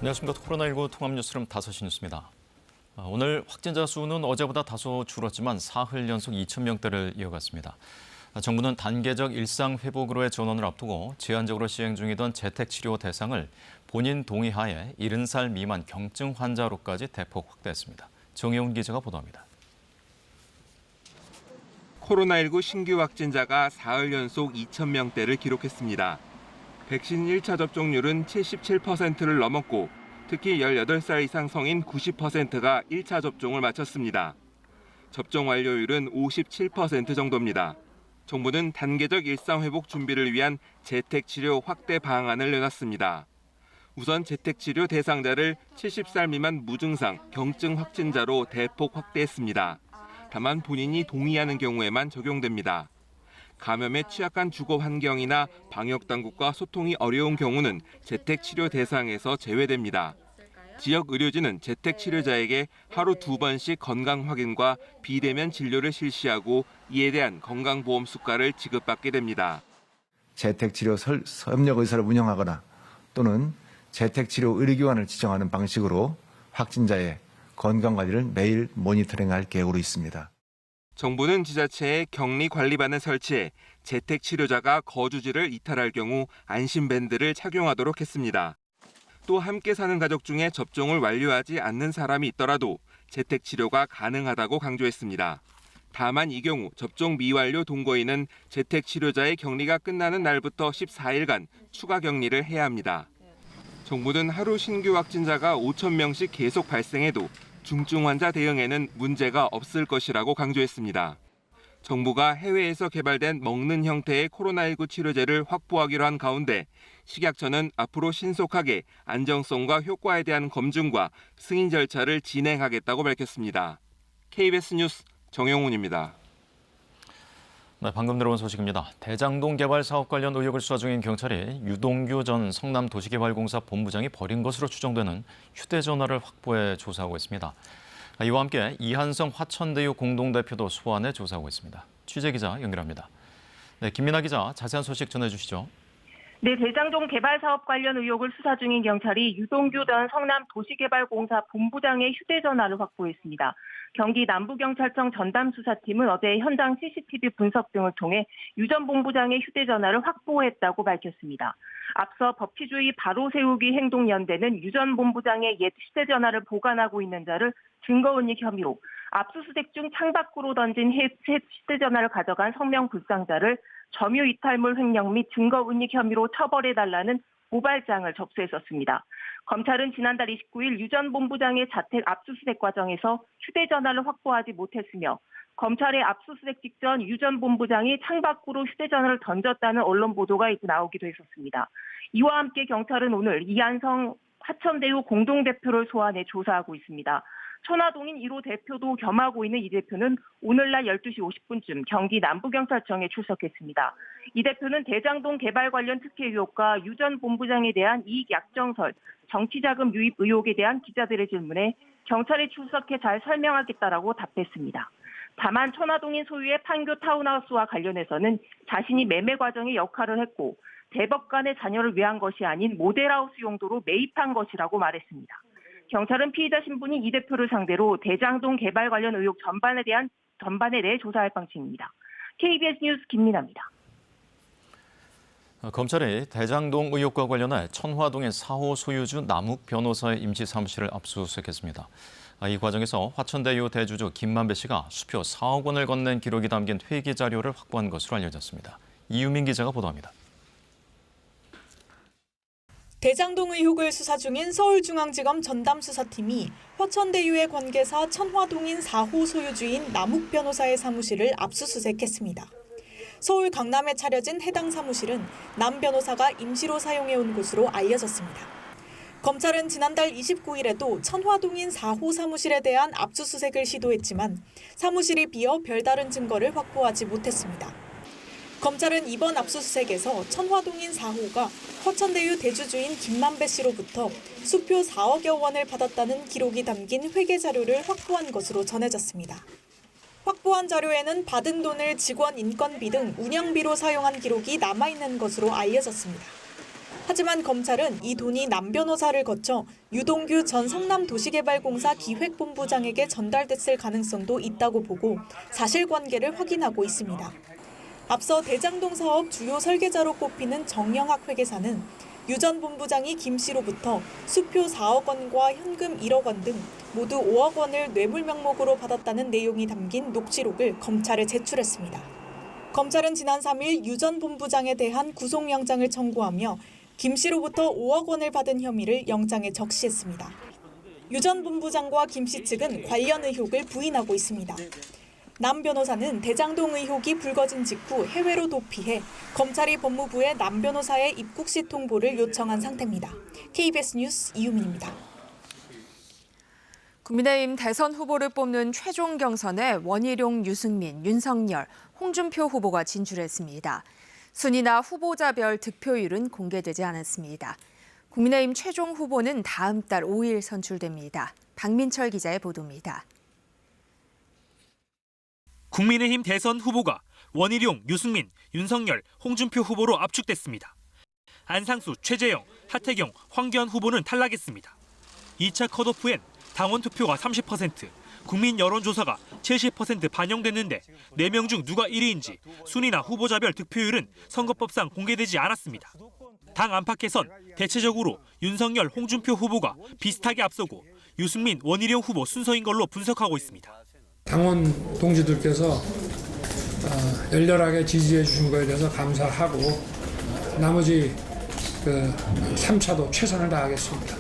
안녕하십니까. 코로나19 통합뉴스룸 5시 뉴스입니다. 오늘 확진자 수는 어제보다 다소 줄었지만 사흘 연속 2,000명대를 이어갔습니다. 정부는 단계적 일상 회복으로의 전환을 앞두고 제한적으로 시행 중이던 재택치료 대상을 본인 동의하에 70살 미만 경증 환자로까지 대폭 확대했습니다. 정혜훈 기자가 보도합니다. 코로나19 신규 확진자가 사흘 연속 2,000명대를 기록했습니다. 백신 1차 접종률은 77%를 넘었고 특히 18살 이상 성인 90%가 1차 접종을 마쳤습니다. 접종 완료율은 57% 정도입니다. 정부는 단계적 일상회복 준비를 위한 재택치료 확대 방안을 내놨습니다. 우선 재택치료 대상자를 70살 미만 무증상, 경증 확진자로 대폭 확대했습니다. 다만 본인이 동의하는 경우에만 적용됩니다. 감염에 취약한 주거 환경이나 방역당국과 소통이 어려운 경우는 재택치료 대상에서 제외됩니다. 지역 의료진은 재택치료자에게 하루 2번씩 건강 확인과 비대면 진료를 실시하고 이에 대한 건강보험 수가를 지급받게 됩니다. 재택치료 협력 의사를 운영하거나 또는 재택치료 의료기관을 지정하는 방식으로 확진자의 건강관리를 매일 모니터링할 계획으로 있습니다. 정부는 지자체에 격리관리반을 설치해 재택치료자가 거주지를 이탈할 경우 안심밴드를 착용하도록 했습니다. 또 함께 사는 가족 중에 접종을 완료하지 않는 사람이 있더라도 재택치료가 가능하다고 강조했습니다. 다만 이 경우 접종 미완료 동거인은 재택치료자의 격리가 끝나는 날부터 14일간 추가 격리를 해야 합니다. 정부는 하루 신규 확진자가 5,000명씩 계속 발생해도 중증 환자 대응에는 문제가 없을 것이라고 강조했습니다. 정부가 해외에서 개발된 먹는 형태의 코로나19 치료제를 확보하기로 한 가운데 식약처는 앞으로 신속하게 안정성과 효과에 대한 검증과 승인 절차를 진행하겠다고 밝혔습니다. KBS 뉴스 정영훈입니다. 네, 방금 들어온 소식입니다. 대장동 개발 사업 관련 의혹을 수사 중인 경찰이 유동규 전 성남도시개발공사 본부장이 버린 것으로 추정되는 휴대전화를 확보해 조사하고 있습니다. 이와 함께 이한성 화천대유 공동대표도 소환해 조사하고 있습니다. 취재기자 연결합니다. 네, 김민아 기자, 자세한 소식 전해주시죠. 네, 대장동 개발 사업 관련 의혹을 수사 중인 경찰이 유동규 전 성남도시개발공사 본부장의 휴대전화를 확보했습니다. 경기 남부경찰청 전담수사팀은 어제 현장 CCTV 분석 등을 통해 유 전 본부장의 휴대전화를 확보했다고 밝혔습니다. 앞서 법치주의 바로세우기 행동연대는 유 전 본부장의 옛 휴대전화를 보관하고 있는 자를 증거은닉 혐의로 압수수색 중 창밖으로 던진 휴대전화를 가져간 성명불상자를 점유이탈물 횡령 및 증거은닉 혐의로 처벌해달라는 고발장을 접수했었습니다. 검찰은 지난달 29일 유 전 본부장의 자택 압수수색 과정에서 휴대전화를 확보하지 못했으며 검찰의 압수수색 직전 유 전 본부장이 창밖으로 휴대전화를 던졌다는 언론 보도가 나오기도 했었습니다. 이와 함께 경찰은 오늘 이한성 화천대유 공동대표를 소환해 조사하고 있습니다. 천화동인 1호 대표도 겸하고 있는 이 대표는 오늘날 12시 50분쯤 경기 남부경찰청에 출석했습니다. 이 대표는 대장동 개발 관련 특혜 의혹과 유 전 본부장에 대한 이익 약정설, 정치자금 유입 의혹에 대한 기자들의 질문에 경찰에 출석해 잘 설명하겠다라고 답했습니다. 다만 천화동인 소유의 판교 타운하우스와 관련해서는 자신이 매매 과정에 역할을 했고 대법관의 자녀를 위한 것이 아닌 모델하우스 용도로 매입한 것이라고 말했습니다. 경찰은 피의자 신분인 이 대표를 상대로 대장동 개발 관련 의혹 전반에 대해 조사할 방침입니다. KBS 뉴스 김민아입니다. 검찰이 대장동 의혹과 관련해 천화동인 4호 소유주 남욱 변호사의 임시 사무실을 압수수색했습니다. 이 과정에서 화천대유 대주주 김만배 씨가 수표 4억 원을 건넨 기록이 담긴 회계 자료를 확보한 것으로 알려졌습니다. 이유민 기자가 보도합니다. 대장동 의혹을 수사 중인 서울중앙지검 전담수사팀이 화천대유의 관계사 천화동인 4호 소유주인 남욱 변호사의 사무실을 압수수색했습니다. 서울 강남에 차려진 해당 사무실은 남 변호사가 임시로 사용해온 곳으로 알려졌습니다. 검찰은 지난달 29일에도 천화동인 4호 사무실에 대한 압수수색을 시도했지만 사무실이 비어 별다른 증거를 확보하지 못했습니다. 검찰은 이번 압수수색에서 천화동인 4호가 화천대유 대주주인 김만배 씨로부터 수표 4억여 원을 받았다는 기록이 담긴 회계 자료를 확보한 것으로 전해졌습니다. 확보한 자료에는 받은 돈을 직원 인건비 등 운영비로 사용한 기록이 남아있는 것으로 알려졌습니다. 하지만 검찰은 이 돈이 남 변호사를 거쳐 유동규 전 성남도시개발공사 기획본부장에게 전달됐을 가능성도 있다고 보고 사실관계를 확인하고 있습니다. 앞서 대장동 사업 주요 설계자로 꼽히는 정영학 회계사는 유 전 본부장이 김 씨로부터 수표 4억 원과 현금 1억 원 등 모두 5억 원을 뇌물 명목으로 받았다는 내용이 담긴 녹취록을 검찰에 제출했습니다. 검찰은 지난 3일 유 전 본부장에 대한 구속영장을 청구하며 김 씨로부터 5억 원을 받은 혐의를 영장에 적시했습니다. 유 전 본부장과 김 씨 측은 관련 의혹을 부인하고 있습니다. 남 변호사는 대장동 의혹이 불거진 직후 해외로 도피해 검찰이 법무부에 남 변호사의 입국 시 통보를 요청한 상태입니다. KBS 뉴스 이유민입니다. 국민의힘 대선 후보를 뽑는 최종 경선에 원희룡, 유승민, 윤석열, 홍준표 후보가 진출했습니다. 순위나 후보자별 득표율은 공개되지 않았습니다. 국민의힘 최종 후보는 다음 달 5일 선출됩니다. 박민철 기자의 보도입니다. 국민의힘 대선 후보가 원희룡, 유승민, 윤석열, 홍준표 후보로 압축됐습니다. 안상수, 최재형, 하태경, 황교안 후보는 탈락했습니다. 2차 컷오프엔 당원 투표가 30%, 국민 여론조사가 70% 반영됐는데 4명 중 누가 1위인지 순위나 후보자별 득표율은 선거법상 공개되지 않았습니다. 당 안팎에선 대체적으로 윤석열, 홍준표 후보가 비슷하게 앞서고 유승민, 원희룡 후보 순서인 걸로 분석하고 있습니다. 당원 동지들께서 열렬하게 지지해 주신 거에 대해서 감사하고 나머지 3차도 최선을 다하겠습니다.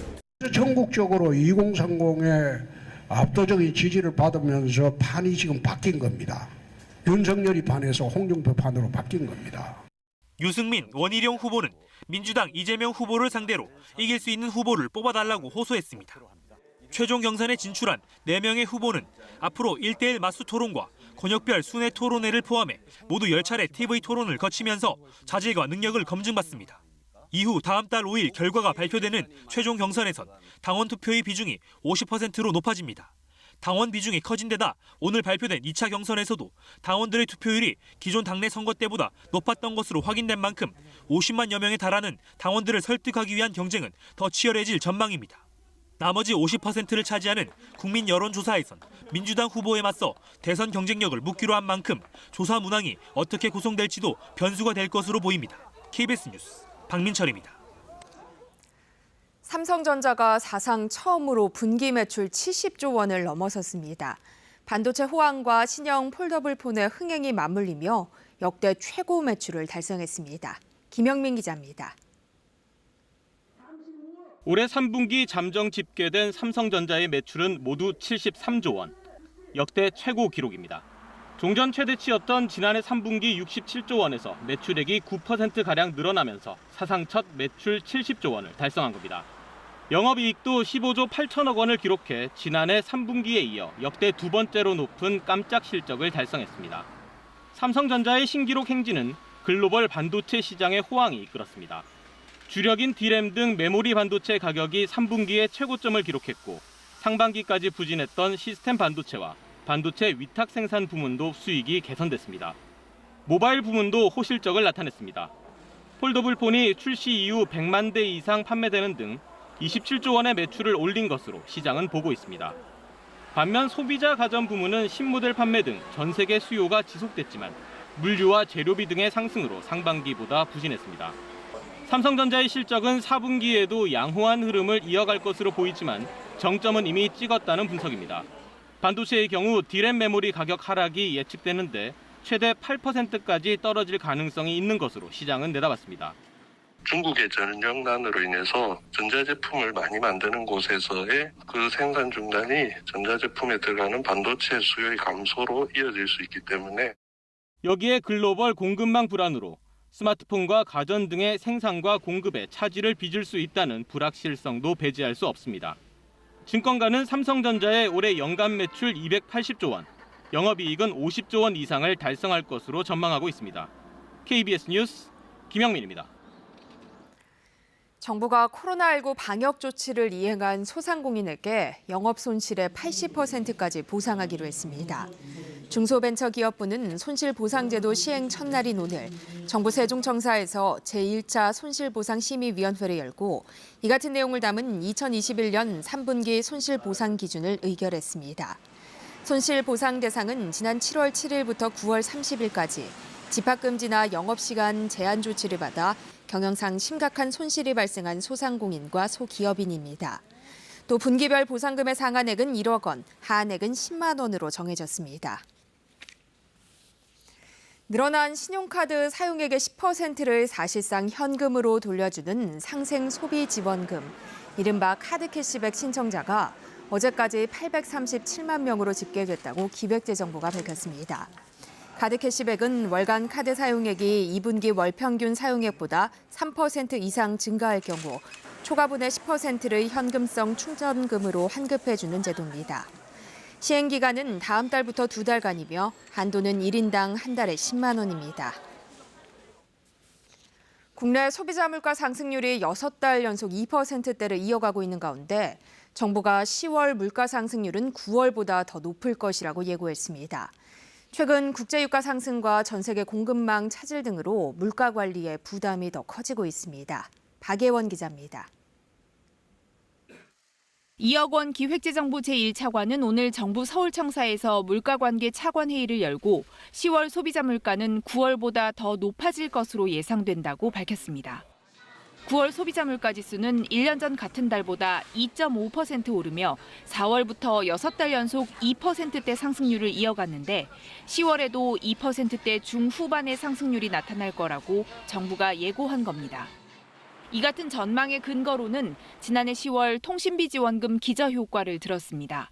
전국적으로 2030의 압도적인 지지를 받으면서 판이 지금 바뀐 겁니다. 윤석열이 판에서 홍준표 판으로 바뀐 겁니다. 유승민, 원희룡 후보는 민주당 이재명 후보를 상대로 이길 수 있는 후보를 뽑아달라고 호소했습니다. 최종 경선에 진출한 4명의 후보는 앞으로 1대1 맞수 토론과 권역별 순회 토론회를 포함해 모두 10차례 TV 토론을 거치면서 자질과 능력을 검증받습니다. 이후 다음 달 5일 결과가 발표되는 최종 경선에선 당원 투표의 비중이 50%로 높아집니다. 당원 비중이 커진 데다 오늘 발표된 2차 경선에서도 당원들의 투표율이 기존 당내 선거 때보다 높았던 것으로 확인된 만큼 50만여 명에 달하는 당원들을 설득하기 위한 경쟁은 더 치열해질 전망입니다. 나머지 50%를 차지하는 국민 여론조사에선 민주당 후보에 맞서 대선 경쟁력을 묻기로 한 만큼 조사 문항이 어떻게 구성될지도 변수가 될 것으로 보입니다. KBS 뉴스 박민철입니다. 삼성전자가 사상 처음으로 분기 매출 70조 원을 넘어섰습니다. 반도체 호황과 신형 폴더블 폰의 흥행이 맞물리며 역대 최고 매출을 달성했습니다. 김영민 기자입니다. 올해 3분기 잠정 집계된 삼성전자의 매출은 모두 73조 원, 역대 최고 기록입니다. 종전 최대치였던 지난해 3분기 67조 원에서 매출액이 9%가량 늘어나면서 사상 첫 매출 70조 원을 달성한 겁니다. 영업이익도 15조 8천억 원을 기록해 지난해 3분기에 이어 역대 두 번째로 높은 깜짝 실적을 달성했습니다. 삼성전자의 신기록 행진은 글로벌 반도체 시장의 호황이 이끌었습니다. 주력인 D램 등 메모리 반도체 가격이 3분기에 최고점을 기록했고 상반기까지 부진했던 시스템 반도체와 반도체 위탁 생산 부문도 수익이 개선됐습니다. 모바일 부문도 호실적을 나타냈습니다. 폴더블 폰이 출시 이후 100만 대 이상 판매되는 등 27조 원의 매출을 올린 것으로 시장은 보고 있습니다. 반면 소비자 가전 부문은 신모델 판매 등 전 세계 수요가 지속됐지만 물류와 재료비 등의 상승으로 상반기보다 부진했습니다. 삼성전자의 실적은 4분기에도 양호한 흐름을 이어갈 것으로 보이지만 정점은 이미 찍었다는 분석입니다. 반도체의 경우 D램 메모리 가격 하락이 예측되는데 최대 8%까지 떨어질 가능성이 있는 것으로 시장은 내다봤습니다. 중국의 전력난으로 인해서 전자제품을 많이 만드는 곳에서의 그 생산 중단이 전자제품에 들어가는 반도체 수요의 감소로 이어질 수 있기 때문에 여기에 글로벌 공급망 불안으로 스마트폰과 가전 등의 생산과 공급에 차질을 빚을 수 있다는 불확실성도 배제할 수 없습니다. 증권가는 삼성전자의 올해 연간 매출 280조 원, 영업이익은 50조 원 이상을 달성할 것으로 전망하고 있습니다. KBS 뉴스 김영민입니다. 정부가 코로나19 방역 조치를 이행한 소상공인에게 영업 손실의 80%까지 보상하기로 했습니다. 중소벤처기업부는 손실보상제도 시행 첫날인 오늘 정부 세종청사에서 제1차 손실보상심의위원회를 열고 이 같은 내용을 담은 2021년 3분기 손실보상 기준을 의결했습니다. 손실보상 대상은 지난 7월 7일부터 9월 30일까지 집합금지나 영업시간 제한 조치를 받아 경영상 심각한 손실이 발생한 소상공인과 소기업인입니다. 또 분기별 보상금의 상한액은 1억 원, 하한액은 10만 원으로 정해졌습니다. 늘어난 신용카드 사용액의 10%를 사실상 현금으로 돌려주는 상생소비지원금, 이른바 카드 캐시백 신청자가 어제까지 837만 명으로 집계됐다고 기획재정부가 밝혔습니다. 카드 캐시백은 월간 카드 사용액이 2분기 월 평균 사용액보다 3% 이상 증가할 경우 초과분의 10%를 현금성 충전금으로 환급해주는 제도입니다. 시행기간은 다음 달부터 2달간이며 한도는 1인당 한 달에 10만 원입니다. 국내 소비자 물가 상승률이 6달 연속 2%대를 이어가고 있는 가운데 정부가 10월 물가 상승률은 9월보다 더 높을 것이라고 예고했습니다. 최근 국제유가 상승과 전 세계 공급망 차질 등으로 물가 관리에 부담이 더 커지고 있습니다. 박예원 기자입니다. 2억 원 기획재정부 제1차관은 오늘 정부 서울청사에서 물가관계 차관회의를 열고 10월 소비자 물가는 9월보다 더 높아질 것으로 예상된다고 밝혔습니다. 9월 소비자 물가 지수는 1년 전 같은 달보다 2.5% 오르며 4월부터 6달 연속 2%대 상승률을 이어갔는데 10월에도 2%대 중후반의 상승률이 나타날 거라고 정부가 예고한 겁니다. 이 같은 전망의 근거로는 지난해 10월 통신비 지원금 기저효과를 들었습니다.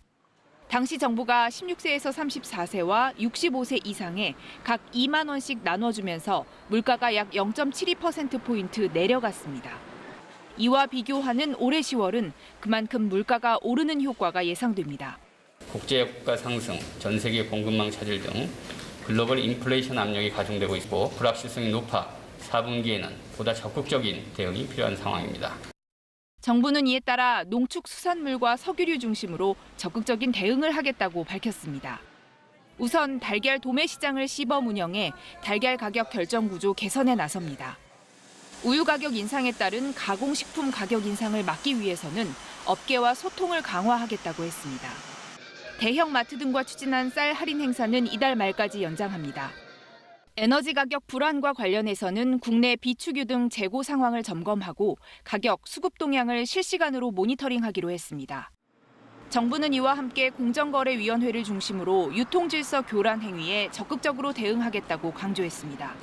당시 정부가 16세에서 34세와 65세 이상에 각 2만 원씩 나눠주면서 물가가 약 0.72%포인트 내려갔습니다. 이와 비교하는 올해 10월은 그만큼 물가가 오르는 효과가 예상됩니다. 국제유가 상승, 전 세계 공급망 차질 등 글로벌 인플레이션 압력이 가중되고 있고 불확실성이 높아 4분기에는 보다 적극적인 대응이 필요한 상황입니다. 정부는 이에 따라 농축수산물과 석유류 중심으로 적극적인 대응을 하겠다고 밝혔습니다. 우선 달걀 도매 시장을 시범 운영해 달걀 가격 결정 구조 개선에 나섭니다. 우유 가격 인상에 따른 가공식품 가격 인상을 막기 위해서는 업계와 소통을 강화하겠다고 했습니다. 대형 마트 등과 추진한 쌀 할인 행사는 이달 말까지 연장합니다. 에너지 가격 불안과 관련해서는 국내 비축유 등 재고 상황을 점검하고 가격, 수급 동향을 실시간으로 모니터링하기로 했습니다. 정부는 이와 함께 공정거래위원회를 중심으로 유통질서 교란 행위에 적극적으로 대응하겠다고 강조했습니다.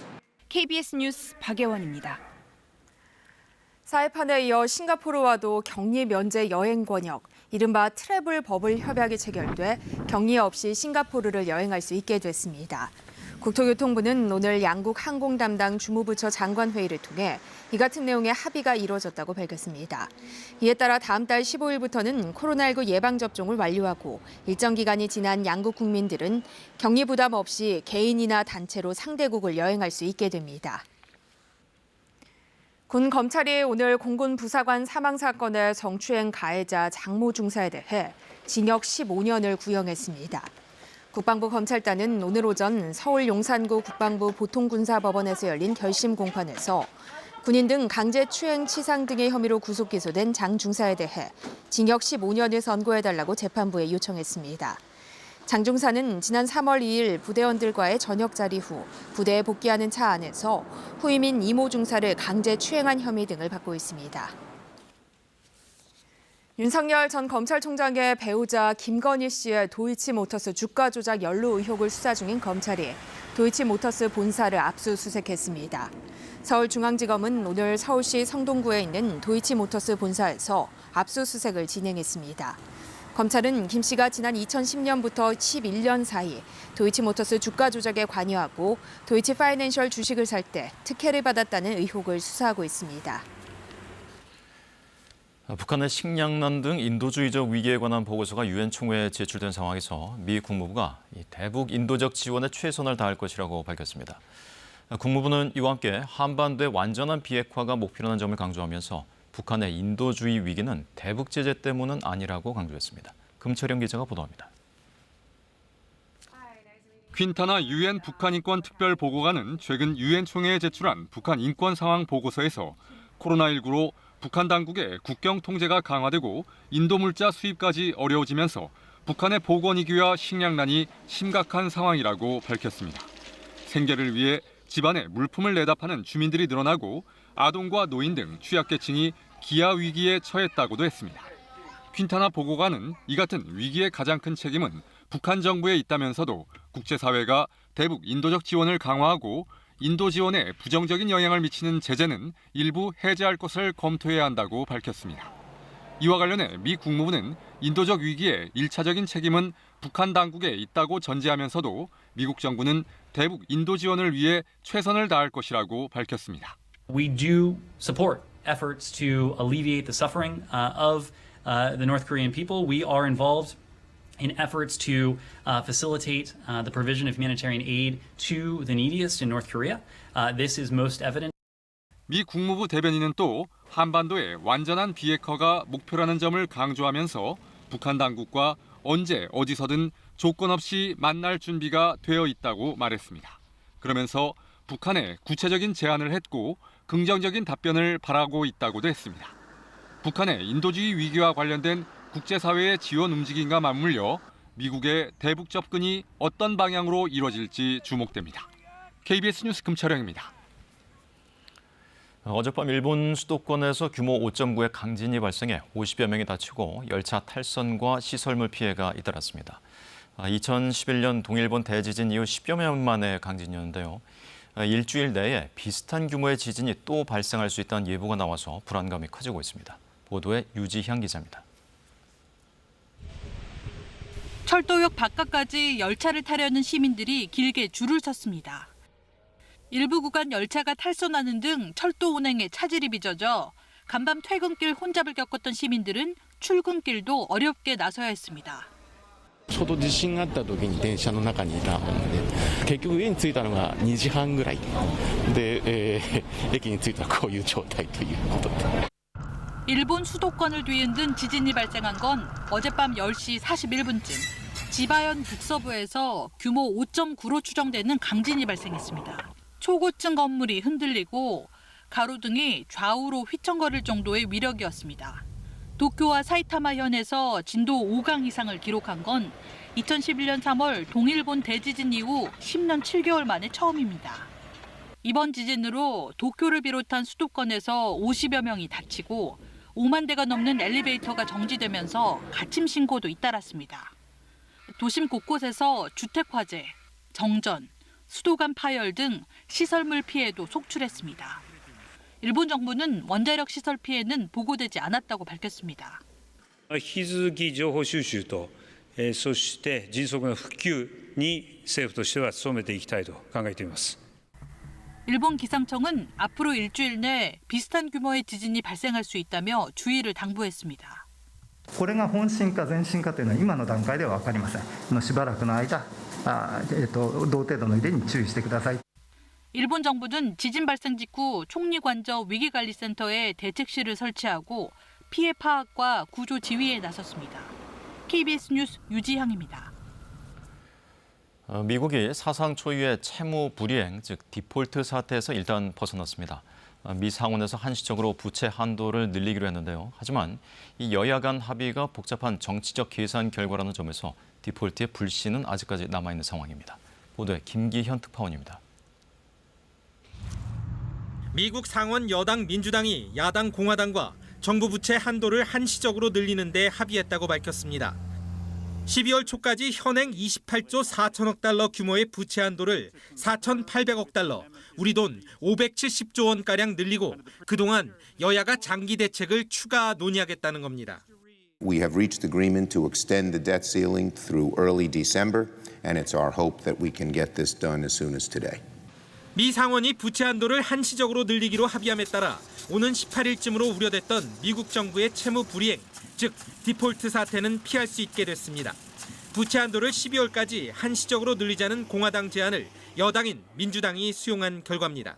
KBS 뉴스 박예원입니다. 사이판에 이어 싱가포르와도 격리 면제 여행 권역, 이른바 트래블 버블 협약이 체결돼 격리 없이 싱가포르를 여행할 수 있게 됐습니다. 국토교통부는 오늘 양국 항공 담당 주무부처 장관 회의를 통해 이 같은 내용의 합의가 이루어졌다고 밝혔습니다. 이에 따라 다음 달 15일부터는 코로나19 예방접종을 완료하고 일정 기간이 지난 양국 국민들은 격리 부담 없이 개인이나 단체로 상대국을 여행할 수 있게 됩니다. 군 검찰이 오늘 공군 부사관 사망 사건의 성추행 가해자 장모 중사에 대해 징역 15년을 구형했습니다. 국방부 검찰단은 오늘 오전 서울 용산구 국방부 보통군사법원에서 열린 결심 공판에서 군인 등 강제추행 치상 등의 혐의로 구속 기소된 장 중사에 대해 징역 15년을 선고해달라고 재판부에 요청했습니다. 장 중사는 지난 3월 2일 부대원들과의 저녁 자리 후 부대에 복귀하는 차 안에서 후임인 이모 중사를 강제추행한 혐의 등을 받고 있습니다. 윤석열 전 검찰총장의 배우자 김건희 씨의 도이치모터스 주가 조작 연루 의혹을 수사 중인 검찰이 도이치모터스 본사를 압수수색했습니다. 서울중앙지검은 오늘 서울시 성동구에 있는 도이치모터스 본사에서 압수수색을 진행했습니다. 검찰은 김 씨가 지난 2010년부터 11년 사이 도이치모터스 주가 조작에 관여하고 도이치파이낸셜 주식을 살 때 특혜를 받았다는 의혹을 수사하고 있습니다. 북한의 식량난 등 인도주의적 위기에 관한 보고서가 유엔 총회에 제출된 상황에서 미 국무부가 대북 인도적 지원에 최선을 다할 것이라고 밝혔습니다. 국무부는 이와 함께 한반도의 완전한 비핵화가 목표라는 점을 강조하면서 북한의 인도주의 위기는 대북 제재 때문은 아니라고 강조했습니다. 금철영 기자가 보도합니다. 퀸타나 유엔 북한 인권 특별 보고관은 최근 유엔 총회에 제출한 북한 인권 상황 보고서에서 코로나19로 북한 당국의 국경 통제가 강화되고 인도 물자 수입까지 어려워지면서 북한의 보건위기와 식량난이 심각한 상황이라고 밝혔습니다. 생계를 위해 집안에 물품을 내다 파는 주민들이 늘어나고 아동과 노인 등 취약계층이 기아 위기에 처했다고도 했습니다. 퀸타나 보고관은 이 같은 위기의 가장 큰 책임은 북한 정부에 있다면서도 국제사회가 대북 인도적 지원을 강화하고 인도 지원에 부정적인 영향을 미치는 제재는 일부 해제할 것을 검토해야 한다고 밝혔습니다. 이와 관련해 미 국무부는 인도적 위기의 1차적인 책임은 북한 당국에 있다고 전제하면서도 미국 정부는 대북 인도 지원을 위해 최선을 다할 것이라고 밝혔습니다. We do support efforts to alleviate the suffering of the North Korean people. We are involved in efforts to facilitate the provision of humanitarian aid to the neediest in North Korea. This is most evident. 미 국무부 대변인은 또 한반도의 완전한 비핵화가 목표라는 점을 강조하면서 북한 당국과 언제 어디서든 조건 없이 만날 준비가 되어 있다고 말했습니다. 그러면서 북한에 구체적인 제안을 했고 긍정적인 답변을 바라고 있다고도 했습니다. 북한의 인도주의 위기와 관련된 국제사회의 지원 움직임과 맞물려 미국의 대북 접근이 어떤 방향으로 이루어질지 주목됩니다. KBS 뉴스 금철영입니다. 어젯밤 일본 수도권에서 규모 5.9의 강진이 발생해 50여 명이 다치고 열차 탈선과 시설물 피해가 잇따랐습니다. 2011년 동일본 대지진 이후 10여 년 만의 강진이었는데요. 일주일 내에 비슷한 규모의 지진이 또 발생할 수 있다는 예보가 나와서 불안감이 커지고 있습니다. 보도에 유지향 기자입니다. 철도역 바깥까지 열차를 타려는 시민들이 길게 줄을 섰습니다. 일부 구간 열차가 탈선하는 등 철도 운행에 차질이 빚어져 간밤 퇴근길 혼잡을 겪었던 시민들은 출근길도 어렵게 나서야 했습니다. ちょうど地震があった時に電車の中にいたもので結局家に着いたのが2時半ぐらいで、駅に着いたらこういう状態ということで 일본 수도권을 뒤흔든 지진이 발생한 건 어젯밤 10시 41분쯤 지바현 북서부에서 규모 5.9로 추정되는 강진이 발생했습니다. 초고층 건물이 흔들리고 가로등이 좌우로 휘청거릴 정도의 위력이었습니다. 도쿄와 사이타마현에서 진도 5강 이상을 기록한 건 2011년 3월 동일본 대지진 이후 10년 7개월 만에 처음입니다. 이번 지진으로 도쿄를 비롯한 수도권에서 50여 명이 다치고 5만 대가 넘는 엘리베이터가 정지되면서 가침 신고도 잇따랐습니다. 도심 곳곳에서 주택 화재, 정전, 수도관 파열 등 시설물 피해도 속출했습니다. 일본 정부는 원자력 시설 피해는 보고되지 않았다고 밝혔습니다. 引き続き情報収集と、そして迅速な復旧に政府としては努めていきたいと考えています。 일본 기상청은 앞으로 일주일 내 비슷한 규모의 지진이 발생할 수 있다며 주의를 당부했습니다. これが本震か前震かというのは今の段階では分かりません。しばらくの間、同程度の揺れに注意してください。 일본 정부는 지진 발생 직후 총리관저 위기관리센터에 대책실을 설치하고 피해 파악과 구조 지휘에 나섰습니다. KBS 뉴스 유지향입니다. 미국이 사상 초유의 채무 불이행, 즉 디폴트 사태에서 일단 벗어났습니다. 미 상원에서 한시적으로 부채 한도를 늘리기로 했는데요. 하지만 이 여야 간 합의가 복잡한 정치적 계산 결과라는 점에서 디폴트의 불씨는 아직까지 남아있는 상황입니다. 보도에 김기현 특파원입니다. 미국 상원 여당 민주당이 야당 공화당과 정부 부채 한도를 한시적으로 늘리는 데 합의했다고 밝혔습니다. 12월 초까지 현행 28조 4천억 달러 규모의 부채 한도를 4,800억 달러, 우리 돈 570조 원가량 늘리고 그동안 여야가 장기 대책을 추가 논의하겠다는 겁니다. We have reached agreement to extend the debt ceiling through early December, and it's our hope that we can get this done as soon as today. 미 상원이 부채 한도를 한시적으로 늘리기로 합의함에 따라 오는 18일쯤으로 우려됐던 미국 정부의 채무 불이행, 즉 디폴트 사태는 피할 수 있게 됐습니다. 부채 한도를 12월까지 한시적으로 늘리자는 공화당 제안을 여당인 민주당이 수용한 결과입니다.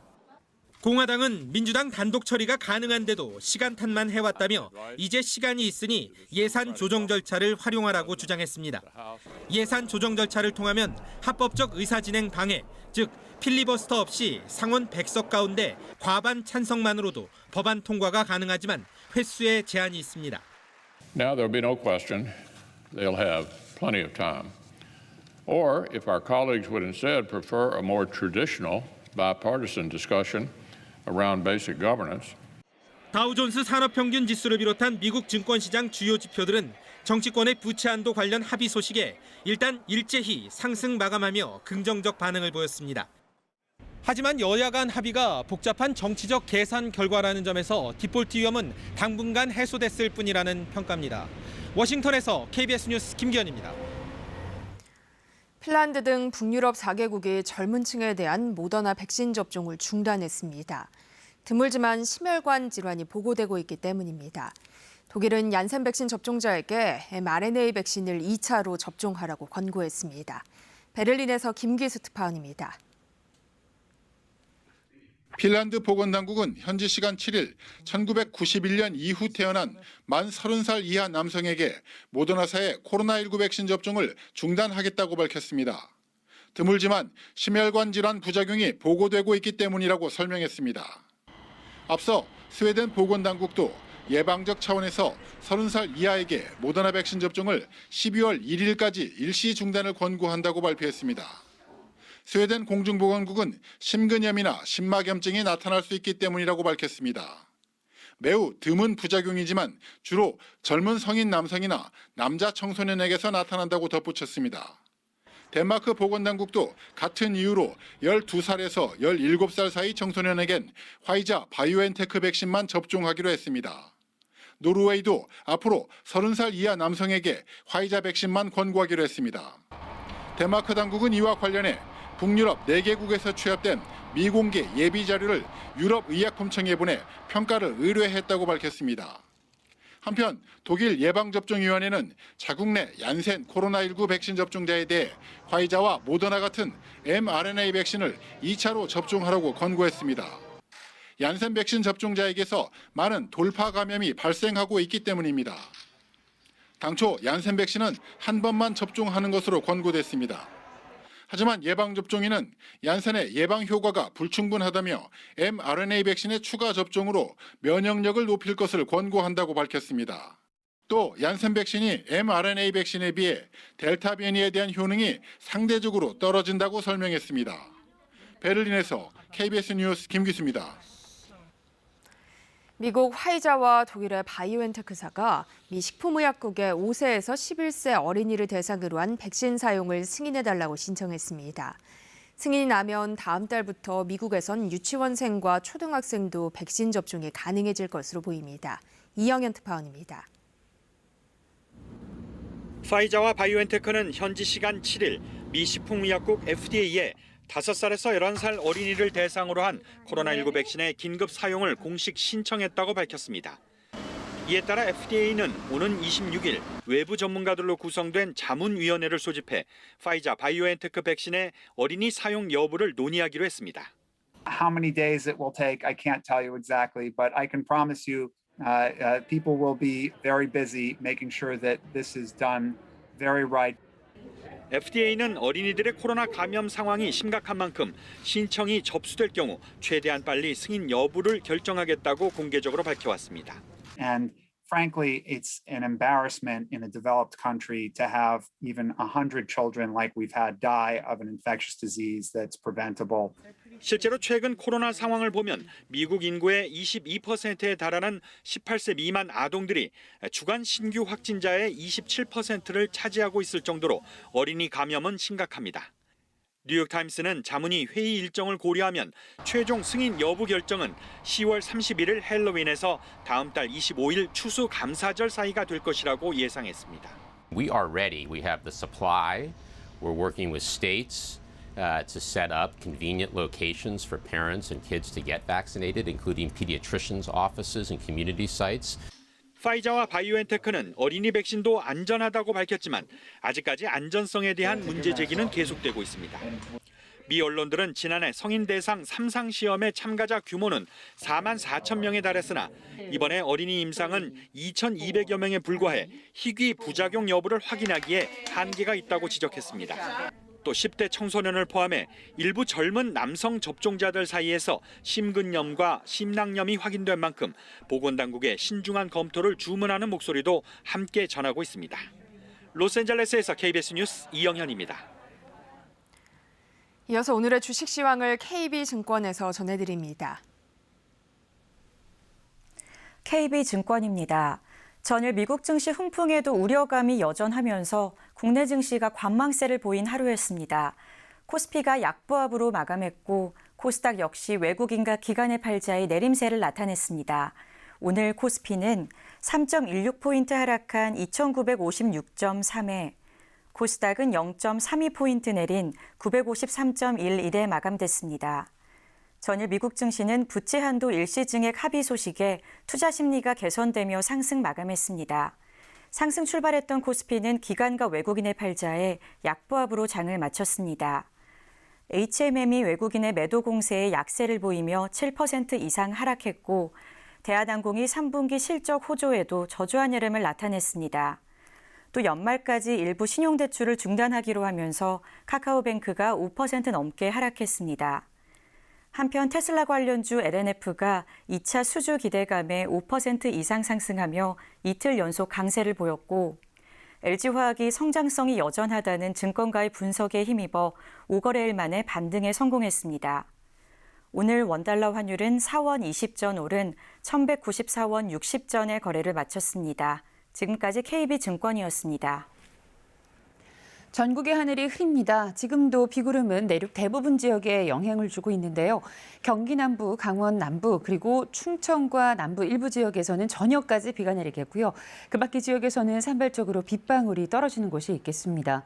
공화당은 민주당 단독 처리가 가능한데도 시간탄만 해왔다며 이제 시간이 있으니 예산 조정 절차를 활용하라고 주장했습니다. 예산 조정 절차를 통하면 합법적 의사진행 방해, 즉 필리버스터 없이 상원 100석 가운데 과반 찬성만으로도 법안 통과가 가능하지만 횟수에 제한이 있습니다. Now there'll be no question. They'll have plenty of time. Or if our colleagues would instead prefer a more traditional bipartisan discussion around basic governance. 다우존스 산업평균 지수를 비롯한 미국 증권시장 주요 지표들은 정치권의 부채 한도 관련 합의 소식에 일단 일제히 상승 마감하며 긍정적 반응을 보였습니다. 하지만 여야 간 합의가 복잡한 정치적 계산 결과라는 점에서 디폴트 위험은 당분간 해소됐을 뿐이라는 평가입니다. 워싱턴에서 KBS 뉴스 김기현입니다. 핀란드 등 북유럽 4개국이 젊은 층에 대한 모더나 백신 접종을 중단했습니다. 드물지만 심혈관 질환이 보고되고 있기 때문입니다. 독일은 얀센 백신 접종자에게 mRNA 백신을 2차로 접종하라고 권고했습니다. 베를린에서 김기수 특파원입니다. 핀란드 보건당국은 현지 시간 7일 1991년 이후 태어난 만 30살 이하 남성에게 모더나사의 코로나19 백신 접종을 중단하겠다고 밝혔습니다. 드물지만 심혈관 질환 부작용이 보고되고 있기 때문이라고 설명했습니다. 앞서 스웨덴 보건당국도 예방적 차원에서 30살 이하에게 모더나 백신 접종을 12월 1일까지 일시 중단을 권고한다고 발표했습니다. 스웨덴 공중보건국은 심근염이나 심막염증이 나타날 수 있기 때문이라고 밝혔습니다. 매우 드문 부작용이지만 주로 젊은 성인 남성이나 남자 청소년에게서 나타난다고 덧붙였습니다. 덴마크 보건당국도 같은 이유로 12살에서 17살 사이 청소년에겐 화이자 바이오엔테크 백신만 접종하기로 했습니다. 노르웨이도 앞으로 30살 이하 남성에게 화이자 백신만 권고하기로 했습니다. 덴마크 당국은 이와 관련해 북유럽 4개국에서 취합된 미공개 예비 자료를 유럽의약품청에 보내 평가를 의뢰했다고 밝혔습니다. 한편 독일 예방접종위원회는 자국 내 얀센 코로나19 백신 접종자에 대해 화이자와 모더나 같은 mRNA 백신을 2차로 접종하라고 권고했습니다. 얀센 백신 접종자에게서 많은 돌파 감염이 발생하고 있기 때문입니다. 당초 얀센 백신은 한 번만 접종하는 것으로 권고됐습니다. 하지만 예방접종위는 얀센의 예방 효과가 불충분하다며 mRNA 백신의 추가 접종으로 면역력을 높일 것을 권고한다고 밝혔습니다. 또 얀센 백신이 mRNA 백신에 비해 델타 변이에 대한 효능이 상대적으로 떨어진다고 설명했습니다. 베를린에서 KBS 뉴스 김기수입니다. 미국 화이자와 독일의 바이오엔테크사가 미 식품의약국에 5세에서 11세 어린이를 대상으로 한 백신 사용을 승인해달라고 신청했습니다. 승인이 나면 다음 달부터 미국에선 유치원생과 초등학생도 백신 접종이 가능해질 것으로 보입니다. 이영현 특파원입니다. 화이자와 바이오엔테크는 현지 시간 7일 미 식품의약국 FDA에 5살에서 11살 어린이를 대상으로 한 코로나19 백신의 긴급 사용을 공식 신청했다고 밝혔습니다. 이에 따라 FDA는 오는 26일 외부 전문가들로 구성된 자문위원회를 소집해 화이자 바이오엔테크 백신의 어린이 사용 여부를 논의하기로 했습니다. How many days it will take, I can't tell you exactly, but I can promise you people will be very busy making sure that this is done very right. FDA는 어린이들의 코로나 감염 상황이 심각한 만큼 신청이 접수될 경우 최대한 빨리 승인 여부를 결정하겠다고 공개적으로 밝혀왔습니다. And frankly, it's an embarrassment in a developed country to have even 100 children like we've had die of an infectious disease that's preventable. 실제로 최근 코로나 상황을 보면 미국 인구의 22%에 달하는 18세 미만 아동들이 주간 신규 확진자의 27%를 차지하고 있을 정도로 어린이 감염은 심각합니다. 뉴욕타임스는 자문위 회의 일정을 고려하면 최종 승인 여부 결정은 10월 31일 헬로윈에서 다음 달 25일 추수감사절 사이가 될 것이라고 예상했습니다. We are ready. We have the supply. We're working with states to set up convenient locations for parents and kids to get vaccinated, including pediatricians' offices and community sites. 화이자와 바이오엔테크는 어린이 백신도 안전하다고 밝혔지만 아직까지 안전성에 대한 문제 제기는 계속되고 있습니다. 미 언론들은 지난해 성인 대상 3상 시험의 참가자 규모는 4만 4천 명에 달했으나 이번에 어린이 임상은 2,200여 명에 불과해 희귀 부작용 여부를 확인하기에 한계가 있다고 지적했습니다. 또 10대 청소년을 포함해 일부 젊은 남성 접종자들 사이에서 심근염과 심낭염이 확인된 만큼 보건당국의 신중한 검토를 주문하는 목소리도 함께 전하고 있습니다. 로스앤젤레스에서 KBS 뉴스 이영현입니다. 이어서 오늘의 주식 시황을 KB증권에서 전해드립니다. KB증권입니다. 전일 미국 증시 훈풍에도 우려감이 여전하면서 국내 증시가 관망세를 보인 하루였습니다. 코스피가 약보합으로 마감했고 코스닥 역시 외국인과 기관의 팔자의 내림세를 나타냈습니다. 오늘 코스피는 3.16포인트 하락한 2,956.3에 코스닥은 0.32포인트 내린 953.11에 마감됐습니다. 전일 미국 증시는 부채 한도 일시증액 합의 소식에 투자 심리가 개선되며 상승 마감했습니다. 상승 출발했던 코스피는 기관과 외국인의 팔자에 약보합으로 장을 마쳤습니다. HMM이 외국인의 매도 공세에 약세를 보이며 7% 이상 하락했고 대한항공이 3분기 실적 호조에도 저조한 흐름을 나타냈습니다. 또 연말까지 일부 신용대출을 중단하기로 하면서 카카오뱅크가 5% 넘게 하락했습니다. 한편 테슬라 관련주 LNF가 2차 수주 기대감에 5% 이상 상승하며 이틀 연속 강세를 보였고 LG화학이 성장성이 여전하다는 증권가의 분석에 힘입어 5거래일 만에 반등에 성공했습니다. 오늘 원달러 환율은 4원 20전 오른 1,194원 60전의 거래를 마쳤습니다. 지금까지 KB증권이었습니다. 전국의 하늘이 흐립니다. 지금도 비구름은 내륙 대부분 지역에 영향을 주고 있는데요. 경기 남부, 강원 남부, 그리고 충청과 남부 일부 지역에서는 저녁까지 비가 내리겠고요. 그 밖의 지역에서는 산발적으로 빗방울이 떨어지는 곳이 있겠습니다.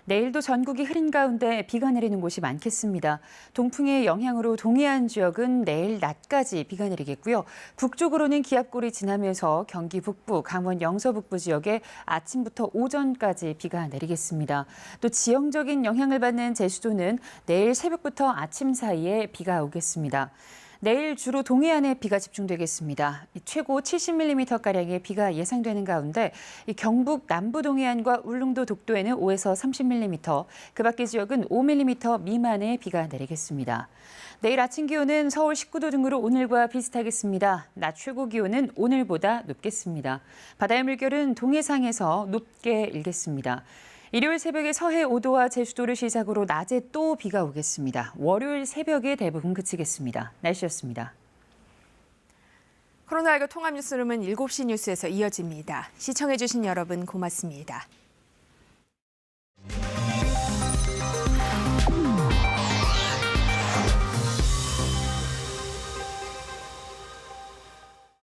내일도 전국이 흐린 가운데 비가 내리는 곳이 많겠습니다. 동풍의 영향으로 동해안 지역은 내일 낮까지 비가 내리겠고요. 북쪽으로는 기압골이 지나면서 경기 북부, 강원 영서 북부 지역에 아침부터 오전까지 비가 내리겠습니다. 또 지형적인 영향을 받는 제주도는 내일 새벽부터 아침 사이에 비가 오겠습니다. 내일 주로 동해안에 비가 집중되겠습니다. 최고 70mm가량의 비가 예상되는 가운데 경북 남부 동해안과 울릉도 독도에는 5에서 30mm, 그 밖의 지역은 5mm 미만의 비가 내리겠습니다. 내일 아침 기온은 서울 19도 등으로 오늘과 비슷하겠습니다. 낮 최고 기온은 오늘보다 높겠습니다. 바다의 물결은 동해상에서 높게 일겠습니다. 일요일 새벽에 서해 5도와 제주도를 시작으로 낮에 또 비가 오겠습니다. 월요일 새벽에 대부분 그치겠습니다. 날씨였습니다. 코로나19 통합 뉴스룸은 7시 뉴스에서 이어집니다. 시청해주신 여러분 고맙습니다.